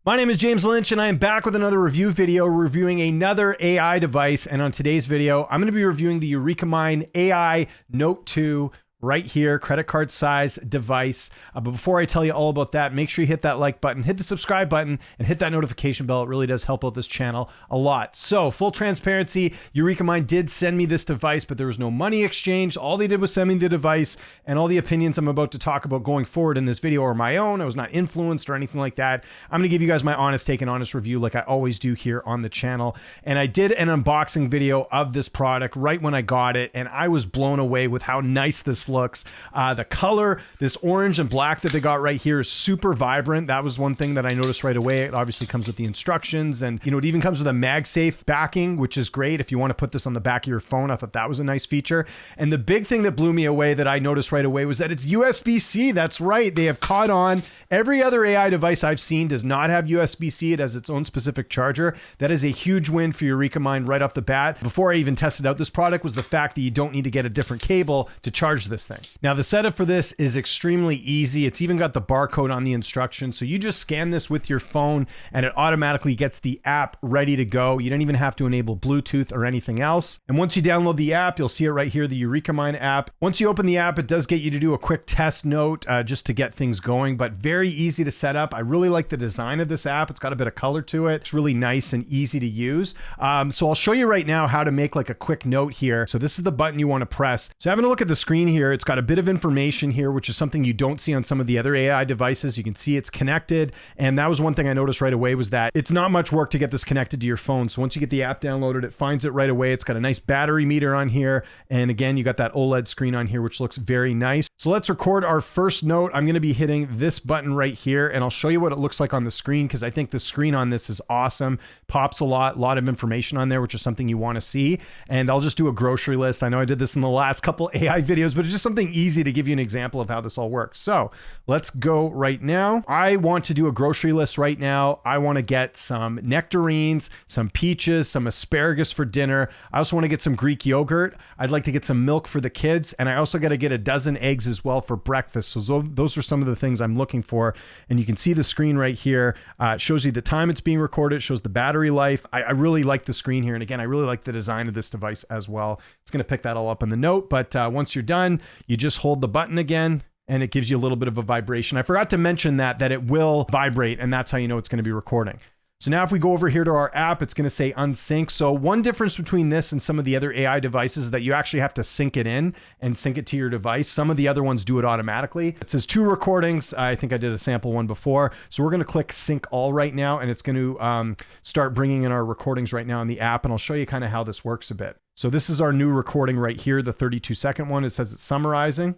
My name is James Lynch and I am back with another review video reviewing another AI device. And on today's video, I'm going to be reviewing the EurekaMind AI Note 2 right here, credit card size device. But before I tell you all about that, make sure you hit that like button, hit the subscribe button, and hit that notification bell. It really does help out this channel a lot. So full transparency, EurekaMind did send me this device, but there was no money exchange. All they did was send me the device, and all the opinions I'm about to talk about going forward in this video are my own. I was not influenced or anything like that. I'm gonna give you guys my honest take and honest review like I always do here on the channel. And I did an unboxing video of this product right when I got it, and I was blown away with how nice this looks. The color, this orange and black that they got right here is super vibrant. That was one thing that I noticed right away. It obviously comes with the instructions, and it even comes with a MagSafe backing, which is great if you want to put this on the back of your phone. I thought that was a nice feature. And the big thing that blew me away that I noticed right away was that it's USB-C. That's right. They have caught on. Every other AI device I've seen does not have USB-C. It has its own specific charger. That is a huge win for EurekaMind right off the bat. Before I even tested out this product was the fact that you don't need to get a different cable to charge this thing. Now the setup for this is extremely easy. It's even got the barcode on the instructions. So you just scan this with your phone and it automatically gets the app ready to go. You don't even have to enable Bluetooth or anything else. And once you download the app, you'll see it right here, the EurekaMind app. Once you open the app, it does get you to do a quick test note just to get things going, but very easy to set up. I really like the design of this app. It's got a bit of color to it. It's really nice and easy to use. So I'll show you right now how to make like a quick note here. So this is the button you want to press. So having a look at the screen here, it's got a bit of information here, which is something you don't see on some of the other AI devices. You can see it's connected. And that was one thing I noticed right away was that it's not much work to get this connected to your phone. So once you get the app downloaded, it finds it right away. It's got a nice battery meter on here. And again, you got that OLED screen on here, which looks very nice. So let's record our first note. I'm going to be hitting this button right here, and I'll show you what it looks like on the screen because I think the screen on this is awesome. Pops a lot of information on there, which is something you want to see. And I'll just do a grocery list. I know I did this in the last couple AI videos, but it's just something easy to give you an example of how this all works. So let's go right now. I want to do a grocery list right now. I want to get some nectarines, some peaches, some asparagus for dinner. I also want to get some Greek yogurt. I'd like to get some milk for the kids. And I also got to get a dozen eggs as well for breakfast. So those are some of the things I'm looking for. And you can see the screen right here. It shows you the time it's being recorded. It shows the battery life. I really like the screen here. And again, I really like the design of this device as well. It's going to pick that all up in the note. But once you're done, you just hold the button again and it gives you a little bit of a vibration. I forgot to mention that it will vibrate, and that's how you know it's going to be recording. So now if we go over here to our app, it's going to say unsync. So one difference between this and some of the other AI devices is that you actually have to sync it in and sync it to your device. Some of the other ones do it automatically. It says 2 recordings. I think I did a sample one before. So we're going to click sync all right now, and it's going to start bringing in our recordings right now in the app. And I'll show you kind of how this works a bit. So this is our new recording right here, the 32-second one. It says it's summarizing.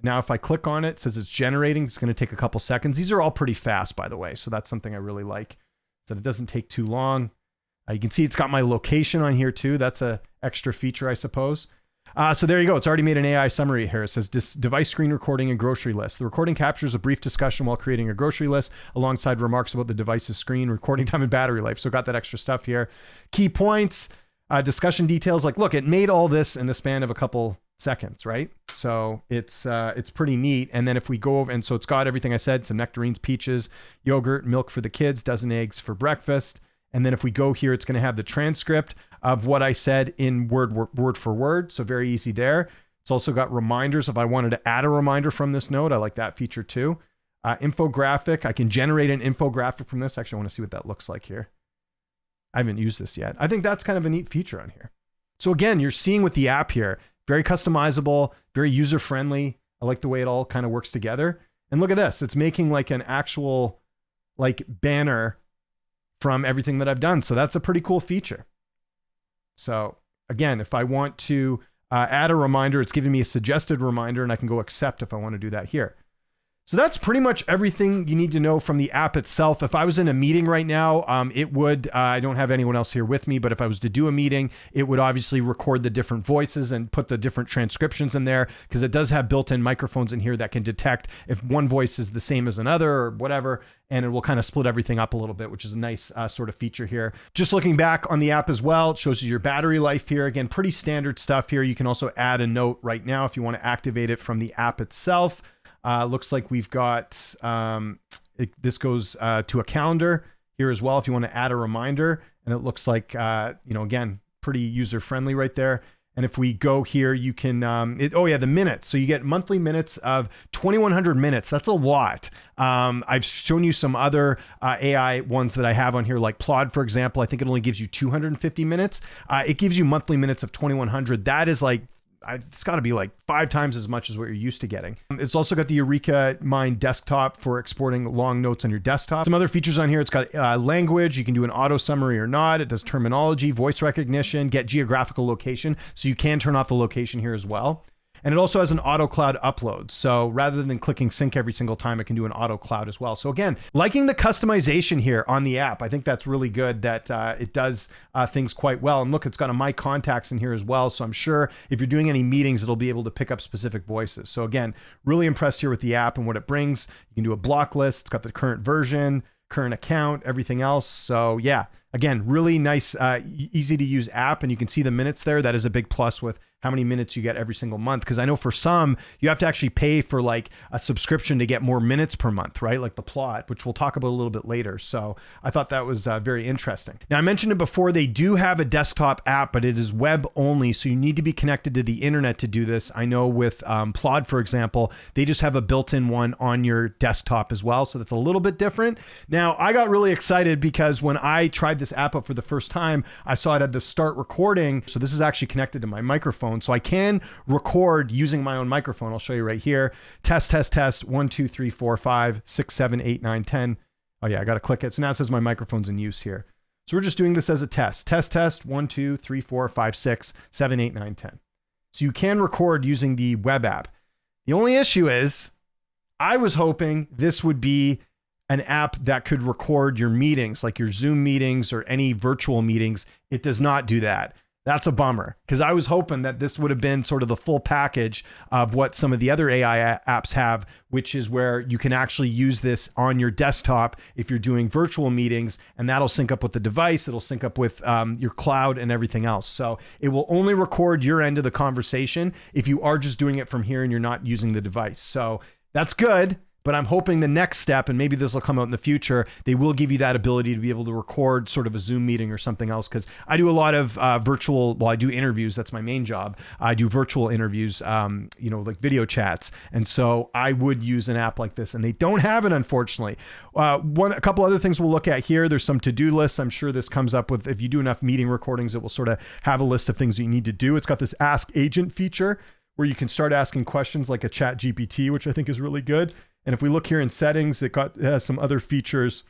Now, if I click on it, it says it's generating. It's going to take a couple seconds. These are all pretty fast, by the way. So that's something I really like. So it doesn't take too long. You can see it's got my location on here too. That's a extra feature, I suppose. So there you go. It's already made an AI summary here. It says device screen recording and grocery list. The recording captures a brief discussion while creating a grocery list alongside remarks about the device's screen, recording time, and battery life. So got that extra stuff here. Key points, discussion details. Like, look, it made all this in the span of a couple seconds, right? So it's pretty neat. And then if we go over, and so it's got everything I said, some nectarines, peaches, yogurt, milk for the kids, dozen eggs for breakfast. And then if we go here, it's going to have the transcript of what I said in word for word. So very easy there. It's also got reminders. If I wanted to add a reminder from this note, I like that feature too. Infographic. I can generate an infographic from this. Actually, I want to see what that looks like here. I haven't used this yet. I think that's kind of a neat feature on here. So again, you're seeing with the app here, very customizable, very user-friendly. I like the way it all kind of works together. And look at this. It's making like an actual like banner from everything that I've done. So that's a pretty cool feature. So again, if I want to add a reminder, it's giving me a suggested reminder and I can go accept if I want to do that here. So that's pretty much everything you need to know from the app itself. If I was in a meeting right now, it would, I don't have anyone else here with me, but if I was to do a meeting, it would obviously record the different voices and put the different transcriptions in there because it does have built-in microphones in here that can detect if one voice is the same as another or whatever, and it will kind of split everything up a little bit, which is a nice sort of feature here. Just looking back on the app as well, it shows you your battery life here. Again, pretty standard stuff here. You can also add a note right now if you want to activate it from the app itself. Looks like we've got This goes to a calendar here as well if you want to add a reminder. And it looks like, again, pretty user-friendly right there. And if we go here, you can, the minutes. So you get monthly minutes of 2,100 minutes. That's a lot. I've shown you some other AI ones that I have on here, like Plaud, for example. I think it only gives you 250 minutes. It gives you monthly minutes of 2,100. That is like, it's got to be like 5 times as much as what you're used to getting. It's also got the EurekaMind desktop for exporting long notes on your desktop. Some other features on here. It's got language. You can do an auto summary or not. It does terminology, voice recognition, get geographical location. So you can turn off the location here as well. And it also has an auto cloud upload. So rather than clicking sync every single time, it can do an auto cloud as well. So again, liking the customization here on the app. I think that's really good that it does things quite well. And look, it's got a My Contacts in here as well. So I'm sure if you're doing any meetings, it'll be able to pick up specific voices. So again, really impressed here with the app and what it brings. You can do a block list. It's got the current version, current account, everything else. So yeah, again, really nice, easy to use app. And you can see the minutes there. That is a big plus with how many minutes you get every single month. Because I know for some, you have to actually pay for like a subscription to get more minutes per month, right? Like the Plaud, which we'll talk about a little bit later. So I thought that was very interesting. Now I mentioned it before, they do have a desktop app, but it is web only. So you need to be connected to the internet to do this. I know with Plaud, for example, they just have a built-in one on your desktop as well. So that's a little bit different. Now I got really excited because when I tried this app up for the first time, I saw it had the start recording. So this is actually connected to my microphone. So I can record using my own microphone. I'll show you right here. Test, test, test. 1, 2, 3, 4, 5, 6, 7, 8, 9, 10. Oh yeah, I got to click it. So now it says my microphone's in use here. So we're just doing this as a test. Test, test. 1, 2, 3, 4, 5, 6, 7, 8, 9, 10. So you can record using the web app. The only issue is I was hoping this would be an app that could record your meetings, like your Zoom meetings or any virtual meetings. It does not do that. That's a bummer, because I was hoping that this would have been sort of the full package of what some of the other AI apps have, which is where you can actually use this on your desktop if you're doing virtual meetings, and that'll sync up with the device. It'll sync up with your cloud and everything else. So it will only record your end of the conversation if you are just doing it from here and you're not using the device. So that's good. But I'm hoping the next step, and maybe this will come out in the future, they will give you that ability to be able to record sort of a Zoom meeting or something else. Because I do a lot of I do interviews. That's my main job. I do virtual interviews, like video chats. And so I would use an app like this, and they don't have it, unfortunately. A couple other things we'll look at here. There's some to-do lists. I'm sure this comes up with, if you do enough meeting recordings, it will sort of have a list of things that you need to do. It's got this Ask Agent feature where you can start asking questions like a Chat GPT, which I think is really good. And if we look here in settings, it has some other features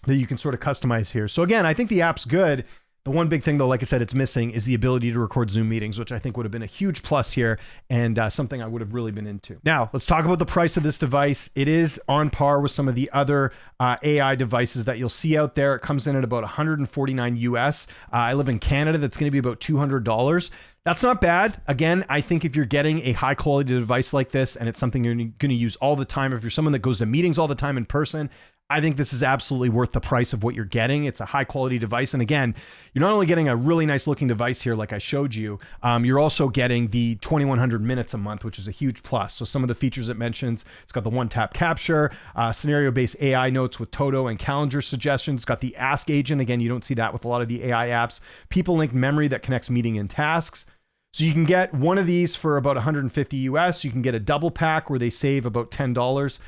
that you can sort of customize here. So again, I think the app's good. The one big thing though, like I said, it's missing is the ability to record Zoom meetings, which I think would have been a huge plus here and something I would have really been into. Now, let's talk about the price of this device. It is on par with some of the other AI devices that you'll see out there. It comes in at about 149 US. I live in Canada. That's going to be about $200. That's not bad. Again, I think if you're getting a high quality device like this and it's something you're going to use all the time, if you're someone that goes to meetings all the time in person, I think this is absolutely worth the price of what you're getting. It's a high quality device. And again, you're not only getting a really nice looking device here, like I showed you, you're also getting the 2,100 minutes a month, which is a huge plus. So some of the features it mentions, it's got the one tap capture, scenario-based AI notes with Toto and calendar suggestions. It's got the Ask Agent. Again, you don't see that with a lot of the AI apps. People link memory that connects meeting and tasks. So you can get one of these for about 150 US. You can get a double pack where they save about $10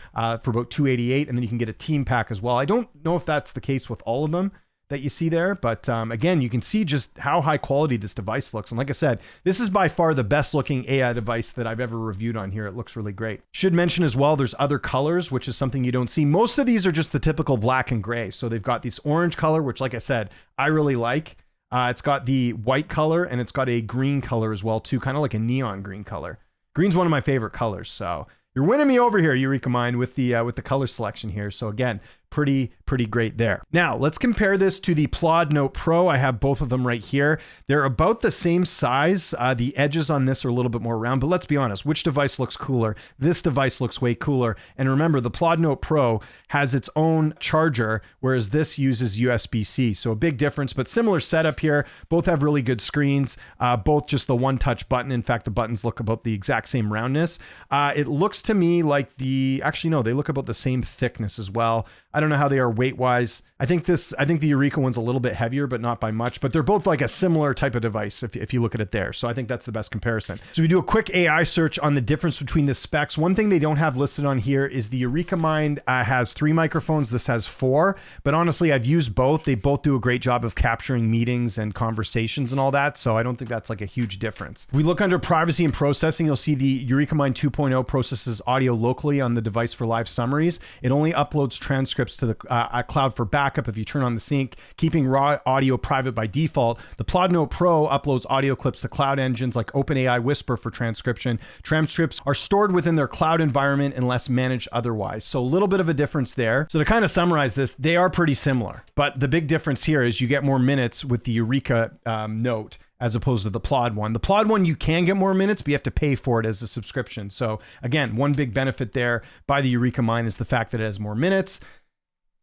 for about 288, and then you can get a team pack as well. I don't know if that's the case with all of them that you see there, but again, you can see just how high quality this device looks. And like I said, this is by far the best looking AI device that I've ever reviewed on here. It looks really great. Should mention as well, there's other colors, which is something you don't see. Most of these are just the typical black and gray. So they've got this orange color, which like I said, I really like. It's got the white color and it's got a green color as well too, kind of like a neon green color. Green's one of my favorite colors. So you're winning me over here, EurekaMind, with the color selection here. So again, pretty great there. Now let's compare this to the Plaud Note Pro. I have both of them right here. They're about the same size. The edges on this are a little bit more round, but let's be honest, which device looks cooler? This device looks way cooler. And remember, the Plaud Note Pro has its own charger, whereas this uses USB-C. So a big difference, but similar setup here. Both have really good screens, both just the one touch button. In fact, the buttons look about the exact same roundness. It looks to me like actually no, they look about the same thickness as well. I don't know how they are weight wise. I think the Eureka one's a little bit heavier, but not by much, but they're both like a similar type of device if you look at it there. So I think that's the best comparison. So we do a quick AI search on the difference between the specs. One thing they don't have listed on here is the EurekaMind has 3 microphones. This has 4, but honestly, I've used both. They both do a great job of capturing meetings and conversations and all that. So I don't think that's like a huge difference. If we look under privacy and processing, you'll see the EurekaMind 2.0 processes audio locally on the device for live summaries. It only uploads transcripts to the cloud for backup if you turn on the sync, keeping raw audio private by default. The Plaud Note Pro uploads audio clips to cloud engines like OpenAI Whisper for transcription. Transcripts are stored within their cloud environment unless managed otherwise. So a little bit of a difference there. So to kind of summarize this, they are pretty similar, but the big difference here is you get more minutes with the Eureka Note as opposed to the Plaud one. The Plaud one, you can get more minutes, but you have to pay for it as a subscription. So again, one big benefit there by the EurekaMind is the fact that it has more minutes.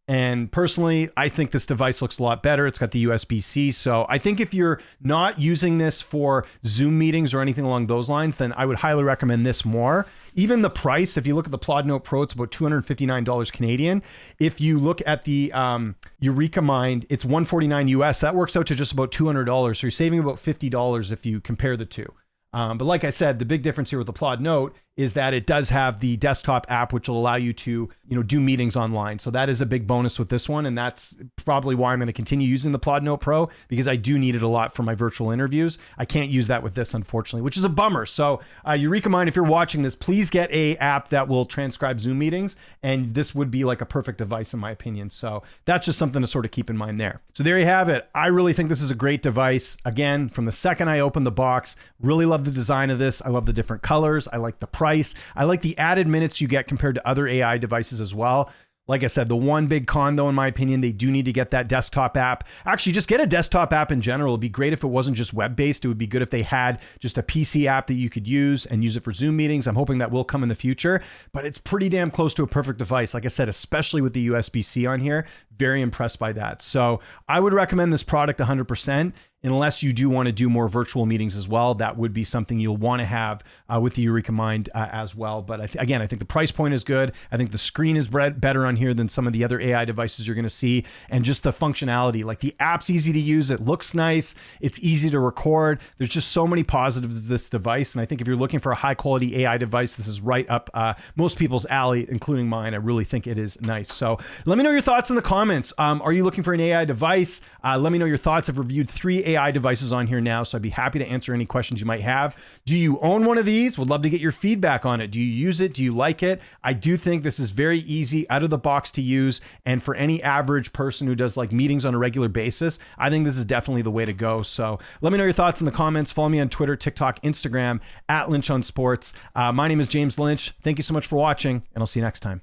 And personally, I think this device looks a lot better. It's got the USB-C. So I think if you're not using this for Zoom meetings or anything along those lines, then I would highly recommend this more. Even the price, if you look at the Plaud Note Pro, it's about $259 Canadian. If you look at the EurekaMind, it's $149 US. That works out to just about $200. So you're saving about $50 if you compare the two. But like I said, the big difference here with the Plaud Note is that it does have the desktop app, which will allow you to, do meetings online. So that is a big bonus with this one. And that's probably why I'm going to continue using the Plaud Note Pro, because I do need it a lot for my virtual interviews. I can't use that with this, unfortunately, which is a bummer. So EurekaMind, if you're watching this, please get a app that will transcribe Zoom meetings. And this would be like a perfect device in my opinion. So that's just something to sort of keep in mind there. So there you have it. I really think this is a great device. Again, from the second I opened the box, really love the design of this. I love the different colors. I like the price. I like the added minutes you get compared to other AI devices as well. Like I said, the one big con though, in my opinion, they do need to get that desktop app. Actually, just get a desktop app in general. It'd be great if it wasn't just web-based. It would be good if they had just a PC app that you could use and use it for Zoom meetings. I'm hoping that will come in the future, but it's pretty damn close to a perfect device. Like I said, especially with the USB-C on here, very impressed by that. So I would recommend this product 100%. Unless you do want to do more virtual meetings as well, that would be something you'll want to have with the EurekaMind as well. But again, I think the price point is good. I think the screen is better on here than some of the other AI devices you're going to see. And just the functionality, like the app's easy to use. It looks nice. It's easy to record. There's just so many positives to this device. And I think if you're looking for a high quality AI device, this is right up most people's alley, including mine. I really think it is nice. So let me know your thoughts in the comments. Are you looking for an AI device? Let me know your thoughts. I've reviewed 3 AI devices on here now, so I'd be happy to answer any questions you might have. Do you own one of these? Would love to get your feedback on it. Do you use it? Do you like it? I do think this is very easy out of the box to use, and for any average person who does like meetings on a regular basis, I think this is definitely the way to go. So let me know your thoughts in the comments. Follow me on Twitter, TikTok, Instagram @LynchOnSports. My name is James Lynch. Thank you so much for watching, and I'll see you next time.